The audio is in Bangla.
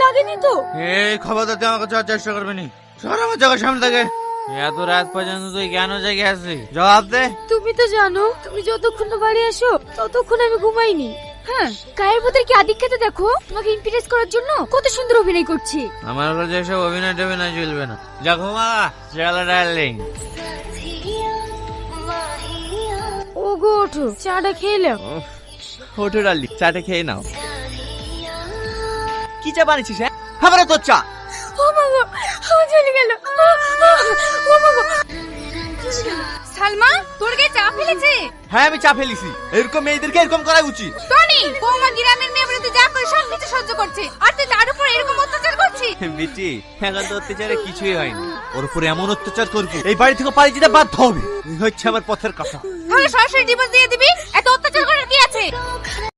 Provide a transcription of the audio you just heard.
লাগেনি তো? এই খবরদার তুই আমাকে যাওয়ার চেষ্টা করবি নি। সর আমার চোখের সামনে থেকে। এত রাত পর্যন্ত তুই কেন জেগে আছিস? জবাব দে। তুমি তো জানো তুমি যতক্ষণ না বাড়ি আসো ততক্ষণ আমি ঘুমাইনি। হ্যাঁ, গায়ের ভূতের কি আদিক্ষেতে দেখো, তোমাকে ইমপ্রেস করার জন্য কত সুন্দর অভিনয় করছি। আমার কাছে এসব অভিনয় টভিনয় চলবে না। যা ঘুমা, চলো ডার্লিং। ওগো ওঠো, চাটা খেলাম। ওঠো ডার্লিং, চাটা খেয়ে নাও। কি চা বানিয়েছিস? হ্যাঁ, খাবারে তোর চা। ও বাবা, ও চলে গেল। ও বাবা, সালমা তোর গায়ে চা ফেলেছে? হ্যাঁ, আমি চা ফেলেছি। এরকম মেয়েদেরকে এরকম করা উচিত। টনি, বৌমা গ্রামের মেয়ে বলে তুই যা করে সব কিছু সহ্য করছে, আর তুই তার উপর এরকম অত্যাচার করছিস। বিটি, এখন তো অত্যাচারে কিছুই হয়নি। ওর উপরে এমন অত্যাচার করবো এই বাড়ি থেকে পালিয়ে যেতে বাধ্য হবে। এই হচ্ছে আমার পথের কথা। তাহলে সরাসরি ডিভোর্স দিয়ে দিবি, এত অত্যাচার করার কি আছে?